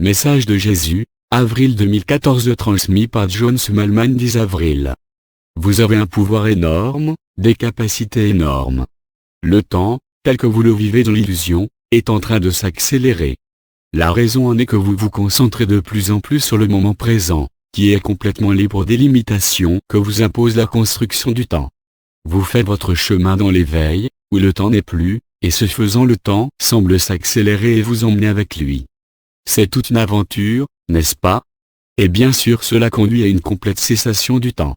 Message de Jésus, avril 2014 transmis par John Smallman 10 avril. Vous avez un pouvoir énorme, des capacités énormes. Le temps, tel que vous le vivez dans l'illusion, est en train de s'accélérer. La raison en est que vous vous concentrez de plus en plus sur le moment présent, qui est complètement libre des limitations que vous impose la construction du temps. Vous faites votre chemin dans l'éveil, où le temps n'est plus, et ce faisant le temps semble s'accélérer et vous emmener avec lui. C'est toute une aventure, n'est-ce pas? Et bien sûr cela conduit à une complète cessation du temps.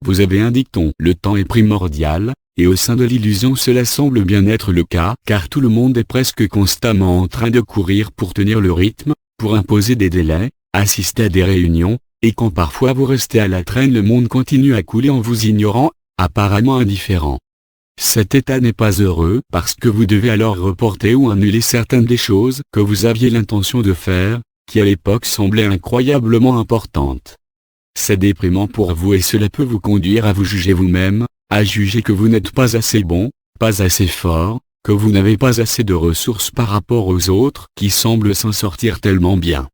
Vous avez un dicton, le temps est primordial, et au sein de l'illusion cela semble bien être le cas, car tout le monde est presque constamment en train de courir pour tenir le rythme, pour imposer des délais, assister à des réunions, et quand parfois vous restez à la traîne le monde continue à couler en vous ignorant, apparemment indifférent. Cet état n'est pas heureux parce que vous devez alors reporter ou annuler certaines des choses que vous aviez l'intention de faire, qui à l'époque semblaient incroyablement importantes. C'est déprimant pour vous et cela peut vous conduire à vous juger vous-même, à juger que vous n'êtes pas assez bon, pas assez fort, que vous n'avez pas assez de ressources par rapport aux autres qui semblent s'en sortir tellement bien.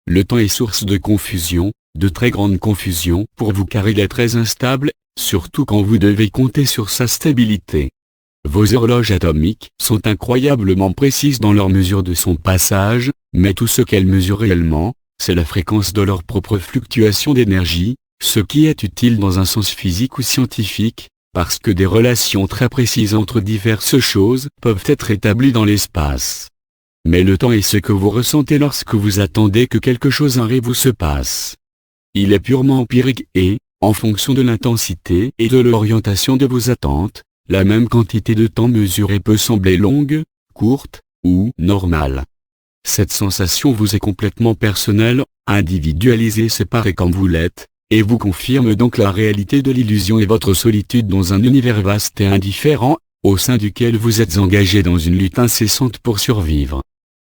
Le temps est source de confusion, de très grande confusion pour vous car il est très instable, surtout quand vous devez compter sur sa stabilité. Vos horloges atomiques sont incroyablement précises dans leur mesure de son passage, mais tout ce qu'elles mesurent réellement, c'est la fréquence de leur propre fluctuation d'énergie, ce qui est utile dans un sens physique ou scientifique, parce que des relations très précises entre diverses choses peuvent être établies dans l'espace. Mais le temps est ce que vous ressentez lorsque vous attendez que quelque chose arrive ou se passe. Il est purement empirique et, en fonction de l'intensité et de l'orientation de vos attentes, la même quantité de temps mesuré peut sembler longue, courte, ou normale. Cette sensation vous est complètement personnelle, individualisée et séparée comme vous l'êtes, et vous confirme donc la réalité de l'illusion et votre solitude dans un univers vaste et indifférent, au sein duquel vous êtes engagé dans une lutte incessante pour survivre.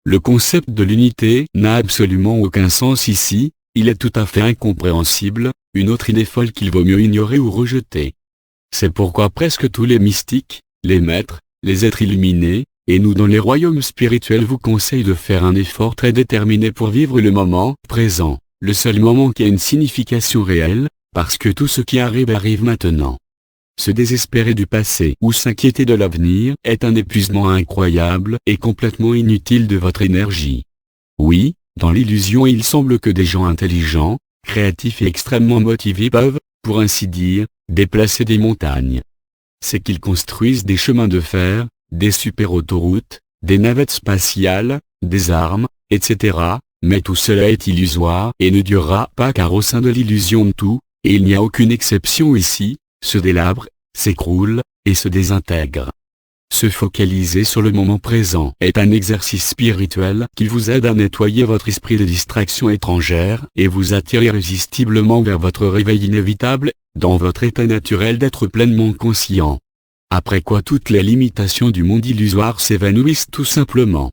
Le concept de l'unité n'a absolument aucun sens ici, il est tout à fait incompréhensible, une autre idée folle qu'il vaut mieux ignorer ou rejeter. C'est pourquoi presque tous les mystiques, les maîtres, les êtres illuminés, et nous dans les royaumes spirituels vous conseillent de faire un effort très déterminé pour vivre le moment présent, le seul moment qui a une signification réelle, parce que tout ce qui arrive maintenant. Se désespérer du passé ou s'inquiéter de l'avenir est un épuisement incroyable et complètement inutile de votre énergie. Oui, dans l'illusion il semble que des gens intelligents, créatifs et extrêmement motivés peuvent, pour ainsi dire, déplacer des montagnes. C'est qu'ils construisent des chemins de fer, des super-autoroutes, des navettes spatiales, des armes, etc., mais tout cela est illusoire et ne durera pas car au sein de l'illusion tout, et il n'y a aucune exception ici, se délabre, s'écroule, et se désintègre. Se focaliser sur le moment présent est un exercice spirituel qui vous aide à nettoyer votre esprit de distractions étrangères et vous attire irrésistiblement vers votre réveil inévitable, dans votre état naturel d'être pleinement conscient. Après quoi toutes les limitations du monde illusoire s'évanouissent tout simplement.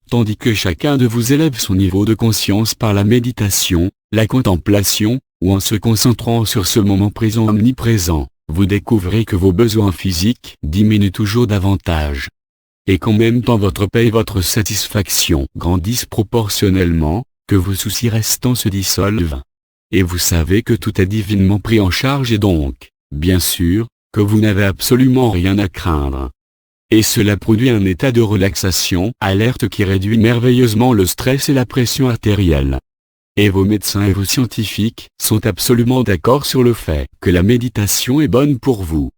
Tandis que chacun de vous élève son niveau de conscience par la méditation, la contemplation, ou en se concentrant sur ce moment présent omniprésent, vous découvrez que vos besoins physiques diminuent toujours davantage. Et qu'en même temps votre paix et votre satisfaction grandissent proportionnellement, que vos soucis restants se dissolvent. Et vous savez que tout est divinement pris en charge et donc, bien sûr, que vous n'avez absolument rien à craindre. Et cela produit un état de relaxation alerte qui réduit merveilleusement le stress et la pression artérielle. Et vos médecins et vos scientifiques sont absolument d'accord sur le fait que la méditation est bonne pour vous.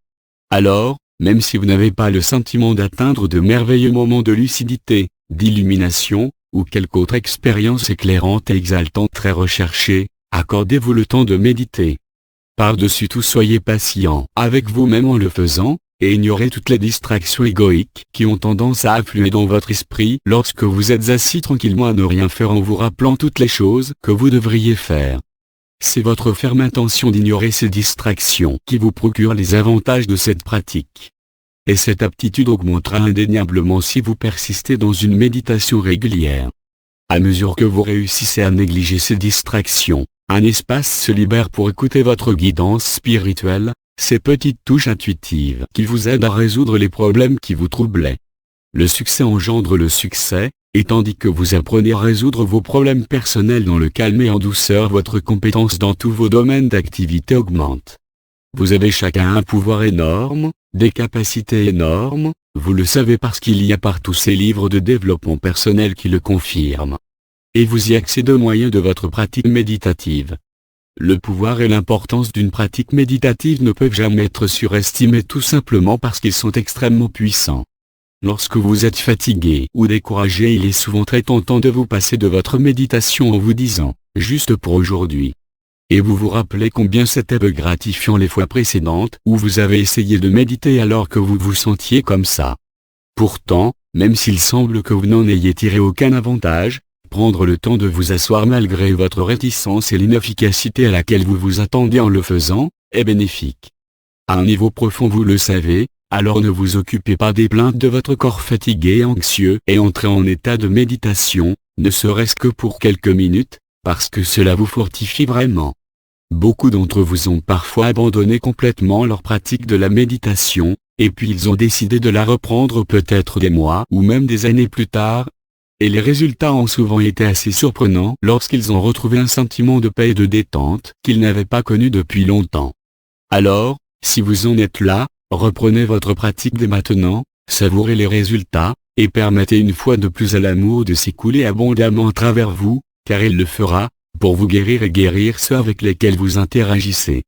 Alors, même si vous n'avez pas le sentiment d'atteindre de merveilleux moments de lucidité, d'illumination, ou quelque autre expérience éclairante et exaltante très recherchée, accordez-vous le temps de méditer. Par-dessus tout soyez patient avec vous-même en le faisant, et ignorez toutes les distractions égoïques qui ont tendance à affluer dans votre esprit lorsque vous êtes assis tranquillement à ne rien faire en vous rappelant toutes les choses que vous devriez faire. C'est votre ferme intention d'ignorer ces distractions qui vous procurent les avantages de cette pratique. Et cette aptitude augmentera indéniablement si vous persistez dans une méditation régulière. À mesure que vous réussissez à négliger ces distractions, un espace se libère pour écouter votre guidance spirituelle, ces petites touches intuitives qui vous aident à résoudre les problèmes qui vous troublaient. Le succès engendre le succès, et tandis que vous apprenez à résoudre vos problèmes personnels dans le calme et en douceur, votre compétence dans tous vos domaines d'activité augmente. Vous avez chacun un pouvoir énorme, des capacités énormes, vous le savez parce qu'il y a partout ces livres de développement personnel qui le confirment. Et vous y accédez au moyen de votre pratique méditative. Le pouvoir et l'importance d'une pratique méditative ne peuvent jamais être surestimés tout simplement parce qu'ils sont extrêmement puissants. Lorsque vous êtes fatigué ou découragé, il est souvent très tentant de vous passer de votre méditation en vous disant « juste pour aujourd'hui ». Et vous vous rappelez combien c'était gratifiant les fois précédentes où vous avez essayé de méditer alors que vous vous sentiez comme ça. Pourtant, même s'il semble que vous n'en ayez tiré aucun avantage, prendre le temps de vous asseoir malgré votre réticence et l'inefficacité à laquelle vous vous attendez en le faisant, est bénéfique. À un niveau profond vous le savez, alors ne vous occupez pas des plaintes de votre corps fatigué et anxieux et entrez en état de méditation, ne serait-ce que pour quelques minutes, parce que cela vous fortifie vraiment. Beaucoup d'entre vous ont parfois abandonné complètement leur pratique de la méditation, et puis ils ont décidé de la reprendre peut-être des mois ou même des années plus tard. Et les résultats ont souvent été assez surprenants lorsqu'ils ont retrouvé un sentiment de paix et de détente qu'ils n'avaient pas connu depuis longtemps. Alors, si vous en êtes là, reprenez votre pratique dès maintenant, savourez les résultats, et permettez une fois de plus à l'amour de s'écouler abondamment à travers vous, car il le fera, pour vous guérir et guérir ceux avec lesquels vous interagissez.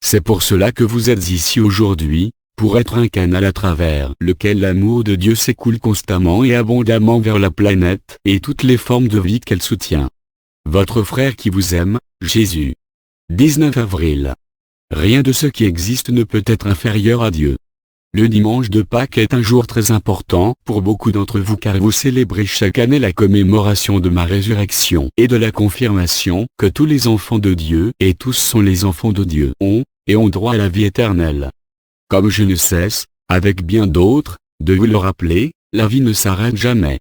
C'est pour cela que vous êtes ici aujourd'hui, pour être un canal à travers lequel l'amour de Dieu s'écoule constamment et abondamment vers la planète et toutes les formes de vie qu'elle soutient. Votre frère qui vous aime, Jésus. 19 avril. Rien de ce qui existe ne peut être inférieur à Dieu. Le dimanche de Pâques est un jour très important pour beaucoup d'entre vous car vous célébrez chaque année la commémoration de ma résurrection et de la confirmation que tous les enfants de Dieu et tous sont les enfants de Dieu ont droit à la vie éternelle. Comme je ne cesse, avec bien d'autres, de vous le rappeler, la vie ne s'arrête jamais.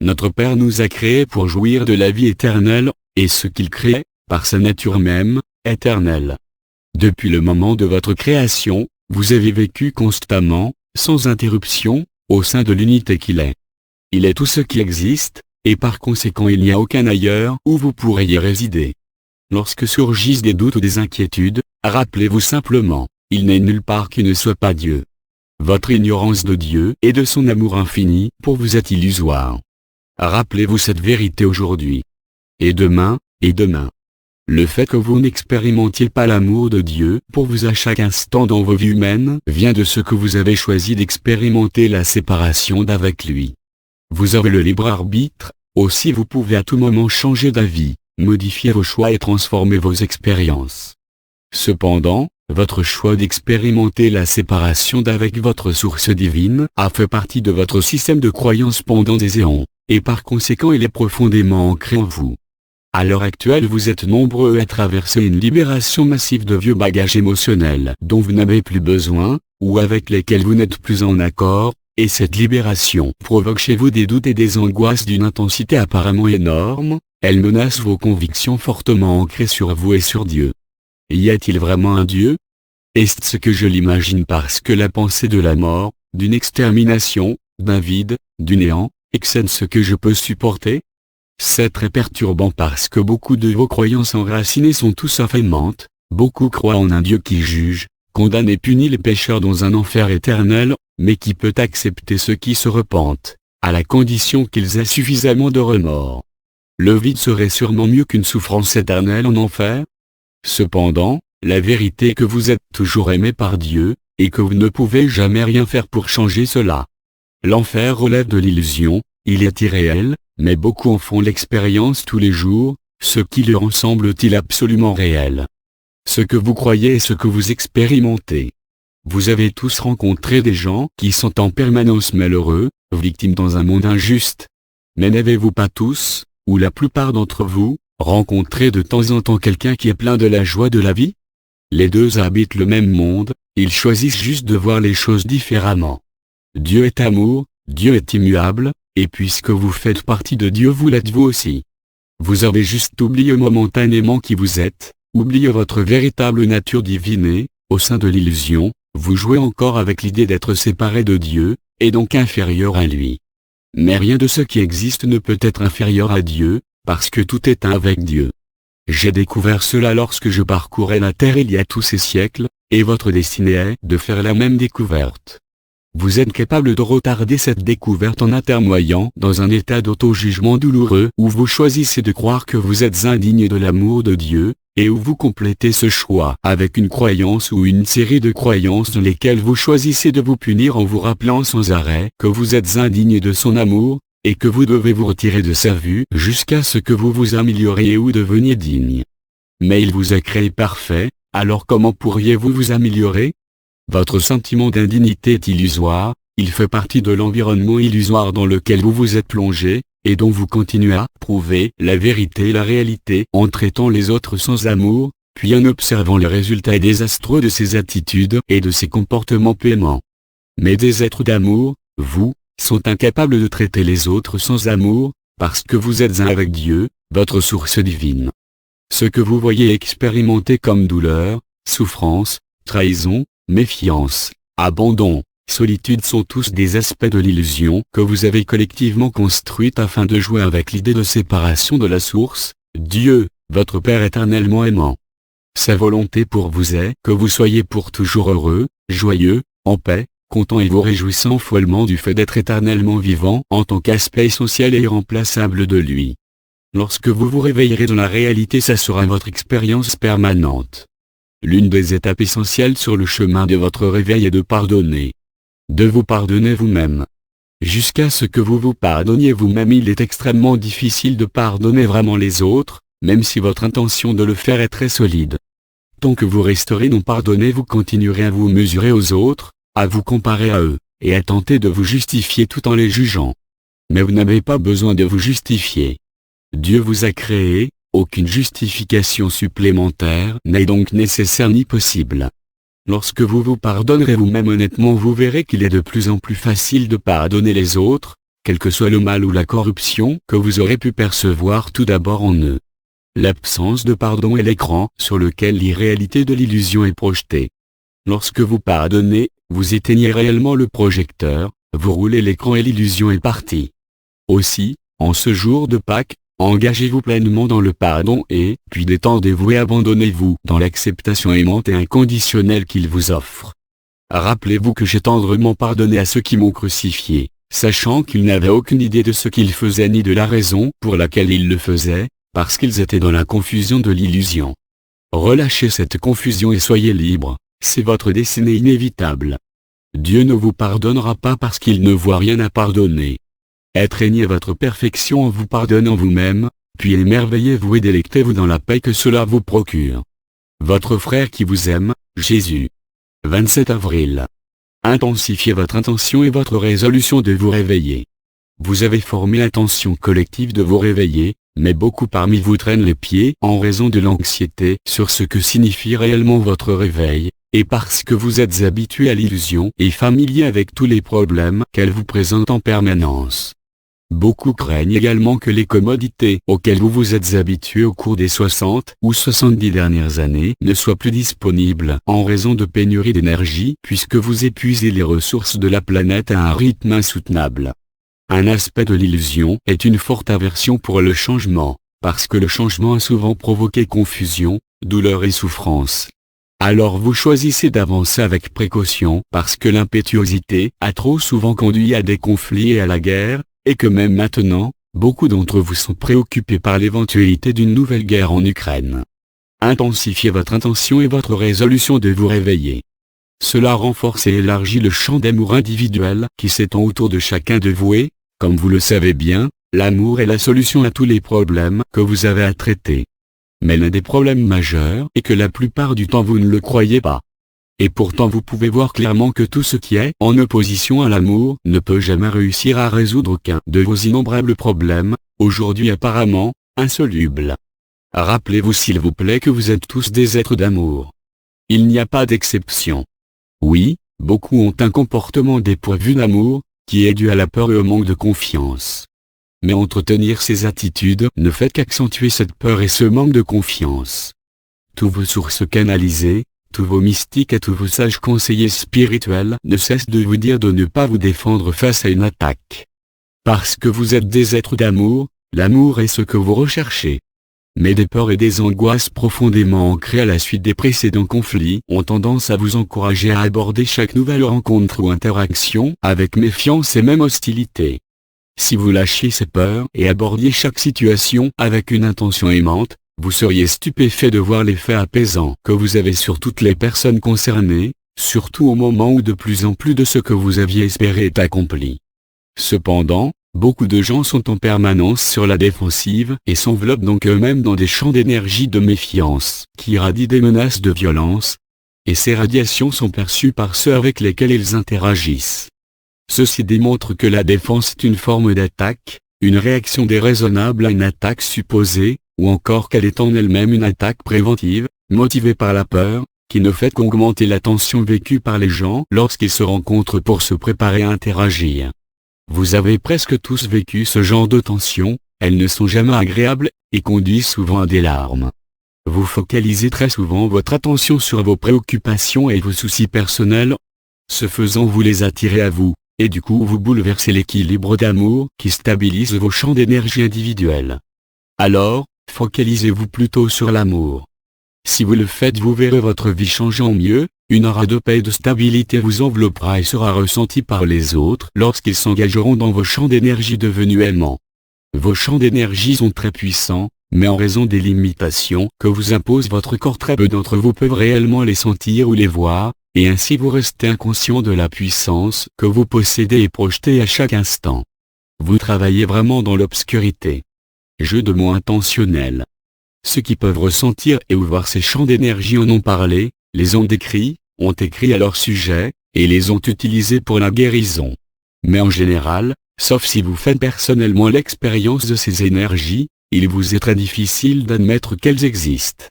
Notre Père nous a créés pour jouir de la vie éternelle, et ce qu'il crée, par sa nature même, éternelle. Depuis le moment de votre création, vous avez vécu constamment, sans interruption, au sein de l'unité qu'il est. Il est tout ce qui existe, et par conséquent il n'y a aucun ailleurs où vous pourriez résider. Lorsque surgissent des doutes ou des inquiétudes, rappelez-vous simplement, il n'est nulle part qui ne soit pas Dieu. Votre ignorance de Dieu et de son amour infini pour vous est illusoire. Rappelez-vous cette vérité aujourd'hui. Et demain. Le fait que vous n'expérimentiez pas l'amour de Dieu pour vous à chaque instant dans vos vies humaines vient de ce que vous avez choisi d'expérimenter la séparation d'avec lui. Vous avez le libre arbitre, aussi vous pouvez à tout moment changer d'avis, modifier vos choix et transformer vos expériences. Cependant, votre choix d'expérimenter la séparation d'avec votre source divine a fait partie de votre système de croyance pendant des éons, et par conséquent il est profondément ancré en vous. À l'heure actuelle vous êtes nombreux à traverser une libération massive de vieux bagages émotionnels dont vous n'avez plus besoin, ou avec lesquels vous n'êtes plus en accord, et cette libération provoque chez vous des doutes et des angoisses d'une intensité apparemment énorme, elle menace vos convictions fortement ancrées sur vous et sur Dieu. Y a-t-il vraiment un Dieu? Est-ce ce que je l'imagine parce que la pensée de la mort, d'une extermination, d'un vide, du néant, excède ce que je peux supporter? C'est très perturbant parce que beaucoup de vos croyances enracinées sont tout sauf aimantes, beaucoup croient en un Dieu qui juge, condamne et punit les pécheurs dans un enfer éternel, mais qui peut accepter ceux qui se repentent, à la condition qu'ils aient suffisamment de remords. Le vide serait sûrement mieux qu'une souffrance éternelle en enfer? Cependant, la vérité est que vous êtes toujours aimé par Dieu, et que vous ne pouvez jamais rien faire pour changer cela. L'enfer relève de l'illusion, il est irréel, mais beaucoup en font l'expérience tous les jours, ce qui leur semble-t-il absolument réel. Ce que vous croyez et ce que vous expérimentez. Vous avez tous rencontré des gens qui sont en permanence malheureux, victimes dans un monde injuste. Mais n'avez-vous pas tous, ou la plupart d'entre vous, rencontré de temps en temps quelqu'un qui est plein de la joie de la vie? Les deux habitent le même monde, ils choisissent juste de voir les choses différemment. Dieu est amour, Dieu est immuable, et puisque vous faites partie de Dieu vous l'êtes vous aussi. Vous avez juste oublié momentanément qui vous êtes, oublié votre véritable nature divine et, au sein de l'illusion, vous jouez encore avec l'idée d'être séparé de Dieu, et donc inférieur à lui. Mais rien de ce qui existe ne peut être inférieur à Dieu, parce que tout est un avec Dieu. J'ai découvert cela lorsque je parcourais la terre il y a tous ces siècles, et votre destinée est de faire la même découverte. Vous êtes capable de retarder cette découverte en atermoyant dans un état d'auto-jugement douloureux où vous choisissez de croire que vous êtes indigne de l'amour de Dieu, et où vous complétez ce choix avec une croyance ou une série de croyances dans lesquelles vous choisissez de vous punir en vous rappelant sans arrêt que vous êtes indigne de son amour, et que vous devez vous retirer de sa vue jusqu'à ce que vous vous amélioriez ou deveniez digne. Mais il vous a créé parfait, alors comment pourriez-vous vous améliorer? Votre sentiment d'indignité est illusoire, il fait partie de l'environnement illusoire dans lequel vous vous êtes plongé, et dont vous continuez à prouver la vérité et la réalité en traitant les autres sans amour, puis en observant les résultats désastreux de ces attitudes et de ces comportements péments. Mais des êtres d'amour, vous, sont incapables de traiter les autres sans amour, parce que vous êtes un avec Dieu, votre source divine. Ce que vous voyez expérimenter comme douleur, souffrance, trahison, méfiance, abandon, solitude sont tous des aspects de l'illusion que vous avez collectivement construite afin de jouer avec l'idée de séparation de la source, Dieu, votre Père éternellement aimant. Sa volonté pour vous est que vous soyez pour toujours heureux, joyeux, en paix, content et vous réjouissant follement du fait d'être éternellement vivant en tant qu'aspect essentiel et irremplaçable de lui. Lorsque vous vous réveillerez dans la réalité, ça sera votre expérience permanente. L'une des étapes essentielles sur le chemin de votre réveil est de pardonner. De vous pardonner vous-même. Jusqu'à ce que vous vous pardonniez vous-même, il est extrêmement difficile de pardonner vraiment les autres, même si votre intention de le faire est très solide. Tant que vous resterez non pardonné, vous continuerez à vous mesurer aux autres, à vous comparer à eux, et à tenter de vous justifier tout en les jugeant. Mais vous n'avez pas besoin de vous justifier. Dieu vous a créé, aucune justification supplémentaire n'est donc nécessaire ni possible. Lorsque vous vous pardonnerez vous-même honnêtement, vous verrez qu'il est de plus en plus facile de pardonner les autres, quel que soit le mal ou la corruption que vous aurez pu percevoir tout d'abord en eux. L'absence de pardon est l'écran sur lequel l'irréalité de l'illusion est projetée. Lorsque vous pardonnez, vous éteignez réellement le projecteur, vous roulez l'écran et l'illusion est partie. Aussi, en ce jour de Pâques, engagez-vous pleinement dans le pardon et, puis détendez-vous et abandonnez-vous dans l'acceptation aimante et inconditionnelle qu'il vous offre. Rappelez-vous que j'ai tendrement pardonné à ceux qui m'ont crucifié, sachant qu'ils n'avaient aucune idée de ce qu'ils faisaient ni de la raison pour laquelle ils le faisaient, parce qu'ils étaient dans la confusion de l'illusion. Relâchez cette confusion et soyez libres, c'est votre destinée inévitable. Dieu ne vous pardonnera pas parce qu'il ne voit rien à pardonner. Atteignez votre perfection en vous pardonnant vous-même, puis émerveillez-vous et délectez-vous dans la paix que cela vous procure. Votre frère qui vous aime, Jésus. 27 avril. Intensifiez votre intention et votre résolution de vous réveiller. Vous avez formé l'intention collective de vous réveiller, mais beaucoup parmi vous traînent les pieds en raison de l'anxiété sur ce que signifie réellement votre réveil, et parce que vous êtes habitué à l'illusion et familier avec tous les problèmes qu'elle vous présente en permanence. Beaucoup craignent également que les commodités auxquelles vous vous êtes habitué au cours des 60 ou 70 dernières années ne soient plus disponibles en raison de pénurie d'énergie puisque vous épuisez les ressources de la planète à un rythme insoutenable. Un aspect de l'illusion est une forte aversion pour le changement, parce que le changement a souvent provoqué confusion, douleur et souffrance. Alors vous choisissez d'avancer avec précaution parce que l'impétuosité a trop souvent conduit à des conflits et à la guerre, et que même maintenant, beaucoup d'entre vous sont préoccupés par l'éventualité d'une nouvelle guerre en Ukraine. Intensifiez votre intention et votre résolution de vous réveiller. Cela renforce et élargit le champ d'amour individuel qui s'étend autour de chacun de vous et, comme vous le savez bien, l'amour est la solution à tous les problèmes que vous avez à traiter. Mais l'un des problèmes majeurs est que la plupart du temps vous ne le croyez pas. Et pourtant vous pouvez voir clairement que tout ce qui est en opposition à l'amour ne peut jamais réussir à résoudre aucun de vos innombrables problèmes, aujourd'hui apparemment insolubles. Rappelez-vous s'il vous plaît que vous êtes tous des êtres d'amour. Il n'y a pas d'exception. Oui, beaucoup ont un comportement dépourvu d'amour, qui est dû à la peur et au manque de confiance. Mais entretenir ces attitudes ne fait qu'accentuer cette peur et ce manque de confiance. Tous vos sources canalisées, tous vos mystiques et tous vos sages conseillers spirituels ne cessent de vous dire de ne pas vous défendre face à une attaque. Parce que vous êtes des êtres d'amour, l'amour est ce que vous recherchez. Mais des peurs et des angoisses profondément ancrées à la suite des précédents conflits ont tendance à vous encourager à aborder chaque nouvelle rencontre ou interaction avec méfiance et même hostilité. Si vous lâchiez ces peurs et abordiez chaque situation avec une intention aimante, vous seriez stupéfait de voir l'effet apaisant que vous avez sur toutes les personnes concernées, surtout au moment où de plus en plus de ce que vous aviez espéré est accompli. Cependant, beaucoup de gens sont en permanence sur la défensive et s'enveloppent donc eux-mêmes dans des champs d'énergie de méfiance qui irradient des menaces de violence, et ces radiations sont perçues par ceux avec lesquels ils interagissent. Ceci démontre que la défense est une forme d'attaque, une réaction déraisonnable à une attaque supposée, ou encore qu'elle est en elle-même une attaque préventive, motivée par la peur, qui ne fait qu'augmenter la tension vécue par les gens lorsqu'ils se rencontrent pour se préparer à interagir. Vous avez presque tous vécu ce genre de tensions, elles ne sont jamais agréables, et conduisent souvent à des larmes. Vous focalisez très souvent votre attention sur vos préoccupations et vos soucis personnels. Ce faisant, vous les attirez à vous, et du coup vous bouleversez l'équilibre d'amour qui stabilise vos champs d'énergie individuels. Alors, focalisez-vous plutôt sur l'amour. Si vous le faites, vous verrez votre vie changer en mieux, une aura de paix et de stabilité vous enveloppera et sera ressentie par les autres lorsqu'ils s'engageront dans vos champs d'énergie devenus aimants. Vos champs d'énergie sont très puissants, mais en raison des limitations que vous impose votre corps, très peu d'entre vous peuvent réellement les sentir ou les voir, et ainsi vous restez inconscient de la puissance que vous possédez et projetez à chaque instant. Vous travaillez vraiment dans l'obscurité. Jeu de mots intentionnel. Ceux qui peuvent ressentir et ou voir ces champs d'énergie en ont parlé, les ont décrits, ont écrit à leur sujet, et les ont utilisés pour la guérison. Mais en général, sauf si vous faites personnellement l'expérience de ces énergies, il vous est très difficile d'admettre qu'elles existent.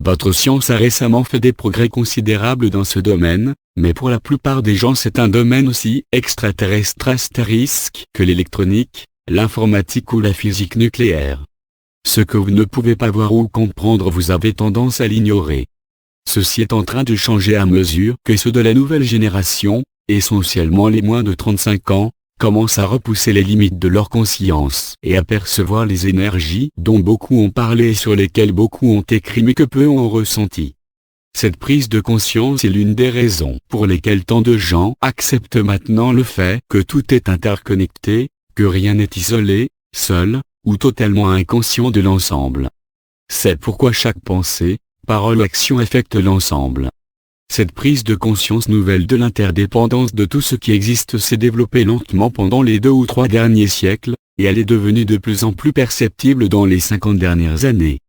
Votre science a récemment fait des progrès considérables dans ce domaine, mais pour la plupart des gens c'est un domaine aussi extraterrestre astérisque que l'électronique, l'informatique ou la physique nucléaire. Ce que vous ne pouvez pas voir ou comprendre, vous avez tendance à l'ignorer. Ceci est en train de changer à mesure que ceux de la nouvelle génération, essentiellement les moins de 35 ans, commencent à repousser les limites de leur conscience et à percevoir les énergies dont beaucoup ont parlé et sur lesquelles beaucoup ont écrit mais que peu ont ressenti. Cette prise de conscience est l'une des raisons pour lesquelles tant de gens acceptent maintenant le fait que tout est interconnecté, que rien n'est isolé, seul, ou totalement inconscient de l'ensemble. C'est pourquoi chaque pensée, parole ou action affecte l'ensemble. Cette prise de conscience nouvelle de l'interdépendance de tout ce qui existe s'est développée lentement pendant les 2 ou 3 derniers siècles, et elle est devenue de plus en plus perceptible dans les 50 dernières années.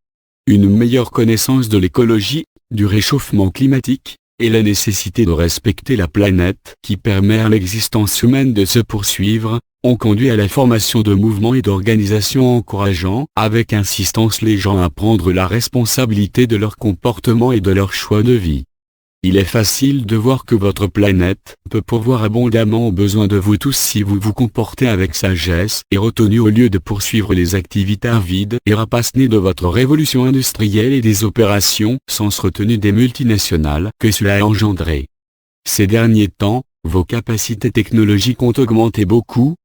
Une meilleure connaissance de l'écologie, du réchauffement climatique, et la nécessité de respecter la planète qui permet à l'existence humaine de se poursuivre, ont conduit à la formation de mouvements et d'organisations encourageant avec insistance les gens à prendre la responsabilité de leur comportement et de leur choix de vie. Il est facile de voir que votre planète peut pourvoir abondamment aux besoins de vous tous si vous vous comportez avec sagesse et retenue au lieu de poursuivre les activités avides et rapacées de votre révolution industrielle et des opérations sans retenue des multinationales que cela a engendré. Ces derniers temps, vos capacités technologiques ont augmenté beaucoup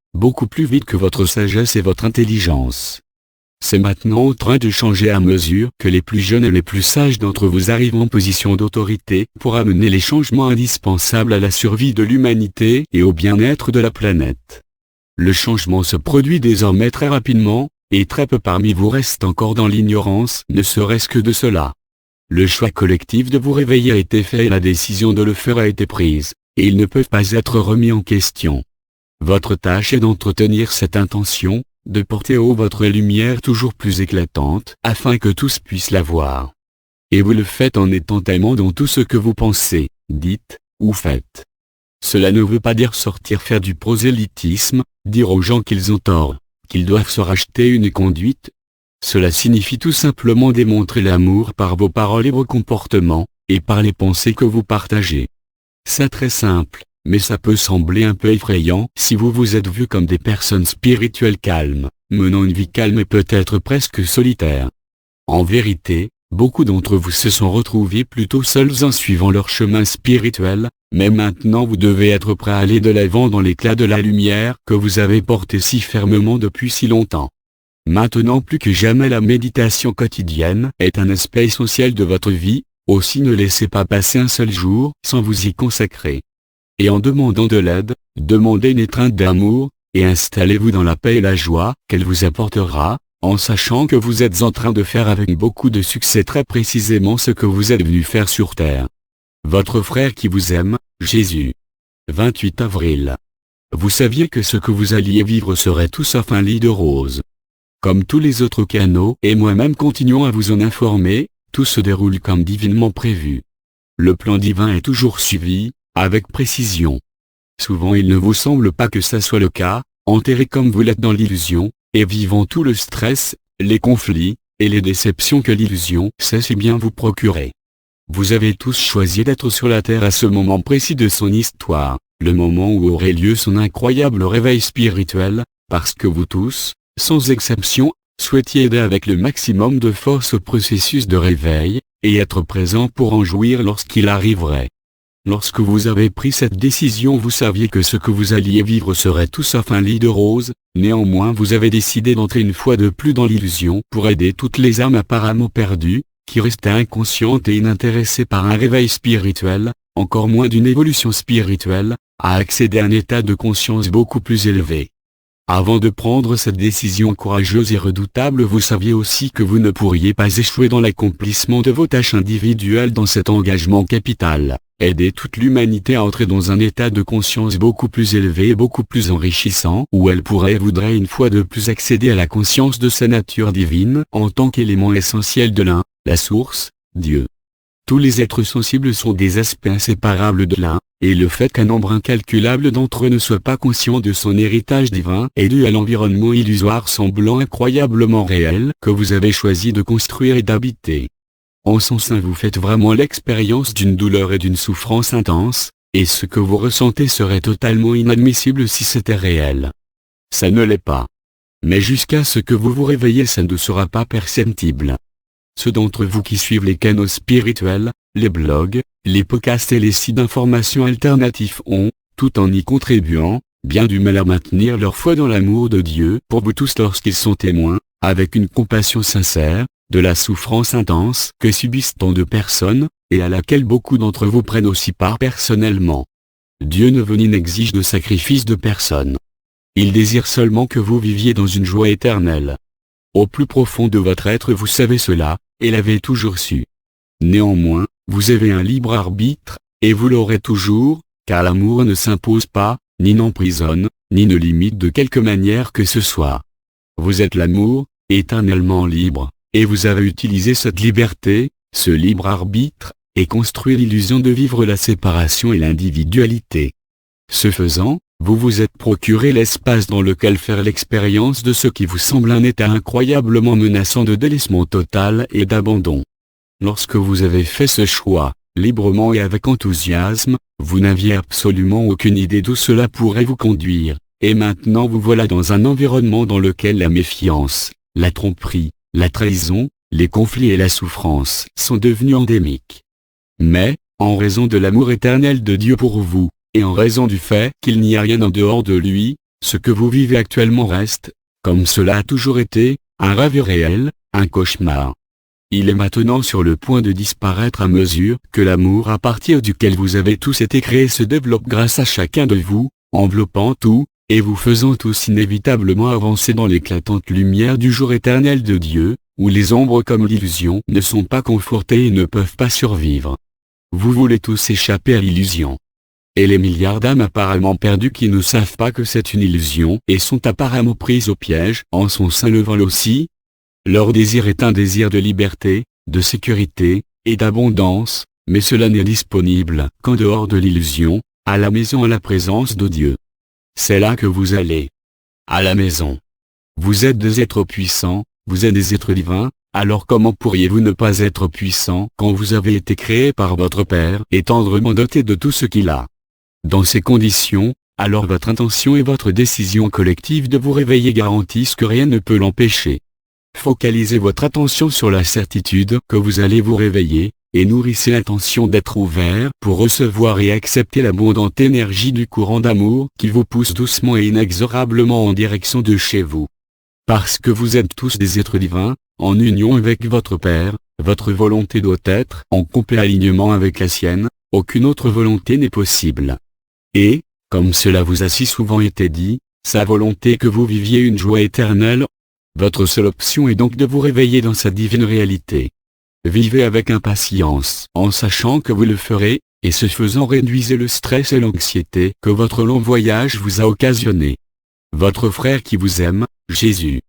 plus vite que votre sagesse et votre intelligence. C'est maintenant en train de changer à mesure que les plus jeunes et les plus sages d'entre vous arrivent en position d'autorité pour amener les changements indispensables à la survie de l'humanité et au bien-être de la planète. Le changement se produit désormais très rapidement, et très peu parmi vous restent encore dans l'ignorance, ne serait-ce que de cela. Le choix collectif de vous réveiller a été fait et la décision de le faire a été prise, et ils ne peuvent pas être remis en question. Votre tâche est d'entretenir cette intention, de porter haut votre lumière toujours plus éclatante, afin que tous puissent la voir. Et vous le faites en étant aimant dans tout ce que vous pensez, dites, ou faites. Cela ne veut pas dire sortir faire du prosélytisme, dire aux gens qu'ils ont tort, qu'ils doivent se racheter une conduite. Cela signifie tout simplement démontrer l'amour par vos paroles et vos comportements, et par les pensées que vous partagez. C'est très simple. Mais ça peut sembler un peu effrayant si vous vous êtes vu comme des personnes spirituelles calmes, menant une vie calme et peut-être presque solitaire. En vérité, Beaucoup d'entre vous se sont retrouvés plutôt seuls en suivant leur chemin spirituel, mais maintenant vous devez être prêt à aller de l'avant dans l'éclat de la lumière que vous avez porté si fermement depuis si longtemps. Maintenant plus que jamais la méditation quotidienne est un aspect essentiel de votre vie, aussi ne laissez pas passer un seul jour sans vous y consacrer. Et en demandant de l'aide, demandez une étreinte d'amour, et installez-vous dans la paix et la joie qu'elle vous apportera, en sachant que vous êtes en train de faire avec beaucoup de succès très précisément ce que vous êtes venu faire sur terre. Votre frère qui vous aime, Jésus. 28 avril. Vous saviez que ce que vous alliez vivre serait tout sauf un lit de roses. Comme tous les autres canaux et moi-même continuons à vous en informer, tout se déroule comme divinement prévu. Le plan divin est toujours suivi, avec précision. Souvent il ne vous semble pas que ça soit le cas, enterré comme vous l'êtes dans l'illusion, et vivant tout le stress, les conflits, et les déceptions que l'illusion sait si bien vous procurer. Vous avez tous choisi d'être sur la terre à ce moment précis de son histoire, le moment où aurait lieu son incroyable réveil spirituel, parce que vous tous, sans exception, souhaitiez aider avec le maximum de force au processus de réveil, et être présent pour en jouir lorsqu'il arriverait. Lorsque vous avez pris cette décision, vous saviez que ce que vous alliez vivre serait tout sauf un lit de roses, néanmoins vous avez décidé d'entrer une fois de plus dans l'illusion pour aider toutes les âmes apparemment perdues, qui restaient inconscientes et inintéressées par un réveil spirituel, encore moins d'une évolution spirituelle, à accéder à un état de conscience beaucoup plus élevé. Avant de prendre cette décision courageuse et redoutable, vous saviez aussi que vous ne pourriez pas échouer dans l'accomplissement de vos tâches individuelles dans cet engagement capital. Aider toute l'humanité à entrer dans un état de conscience beaucoup plus élevé et beaucoup plus enrichissant, où elle pourrait et voudrait une fois de plus accéder à la conscience de sa nature divine en tant qu'élément essentiel de l'un, la source, Dieu. Tous les êtres sensibles sont des aspects inséparables de l'un, et le fait qu'un nombre incalculable d'entre eux ne soit pas conscient de son héritage divin est dû à l'environnement illusoire semblant incroyablement réel que vous avez choisi de construire et d'habiter. En son sein vous faites vraiment l'expérience d'une douleur et d'une souffrance intense, et ce que vous ressentez serait totalement inadmissible si c'était réel. Ça ne l'est pas. Mais jusqu'à ce que vous vous réveillez, ça ne sera pas perceptible. Ceux d'entre vous qui suivent les canaux spirituels, les blogs, les podcasts et les sites d'information alternatifs ont, tout en y contribuant, bien du mal à maintenir leur foi dans l'amour de Dieu pour vous tous lorsqu'ils sont témoins, avec une compassion sincère, de la souffrance intense que subissent tant de personnes, et à laquelle beaucoup d'entre vous prennent aussi part personnellement. Dieu ne veut ni n'exige de sacrifice de personne. Il désire seulement que vous viviez dans une joie éternelle. Au plus profond de votre être vous savez cela, et l'avez toujours su. Néanmoins, vous avez un libre arbitre, et vous l'aurez toujours, car l'amour ne s'impose pas, ni n'emprisonne, ni ne limite de quelque manière que ce soit. Vous êtes l'amour, éternellement libre, et vous avez utilisé cette liberté, ce libre arbitre, et construit l'illusion de vivre la séparation et l'individualité. Ce faisant, vous vous êtes procuré l'espace dans lequel faire l'expérience de ce qui vous semble un état incroyablement menaçant de délaissement total et d'abandon. Lorsque vous avez fait ce choix, librement et avec enthousiasme, vous n'aviez absolument aucune idée d'où cela pourrait vous conduire, et maintenant vous voilà dans un environnement dans lequel la méfiance, la tromperie, la trahison, les conflits et la souffrance sont devenus endémiques. Mais, en raison de l'amour éternel de Dieu pour vous, et en raison du fait qu'il n'y a rien en dehors de lui, ce que vous vivez actuellement reste, comme cela a toujours été, un rêve réel, un cauchemar. Il est maintenant sur le point de disparaître à mesure que l'amour à partir duquel vous avez tous été créés se développe grâce à chacun de vous, enveloppant tout, et vous faisant tous inévitablement avancer dans l'éclatante lumière du jour éternel de Dieu, où les ombres comme l'illusion ne sont pas confortées et ne peuvent pas survivre. Vous voulez tous échapper à l'illusion. Et les milliards d'âmes apparemment perdues qui ne savent pas que c'est une illusion et sont apparemment prises au piège en son sein le veulent aussi. Leur désir est un désir de liberté, de sécurité, et d'abondance, mais cela n'est disponible qu'en dehors de l'illusion, à la maison à la présence de Dieu. C'est là que vous allez. À la maison. Vous êtes des êtres puissants, vous êtes des êtres divins, alors comment pourriez-vous ne pas être puissant quand vous avez été créé par votre Père et tendrement doté de tout ce qu'il a? Dans ces conditions, alors votre intention et votre décision collective de vous réveiller garantissent que rien ne peut l'empêcher. Focalisez votre attention sur la certitude que vous allez vous réveiller, et nourrissez l'intention d'être ouvert pour recevoir et accepter l'abondante énergie du courant d'amour qui vous pousse doucement et inexorablement en direction de chez vous. Parce que vous êtes tous des êtres divins, en union avec votre Père, votre volonté doit être en complet alignement avec la sienne, aucune autre volonté n'est possible. Et, comme cela vous a si souvent été dit, sa volonté est que vous viviez une joie éternelle. Votre seule option est donc de vous réveiller dans sa divine réalité. Vivez avec impatience, en sachant que vous le ferez, et ce faisant réduisez le stress et l'anxiété que votre long voyage vous a occasionné. Votre frère qui vous aime, Jésus.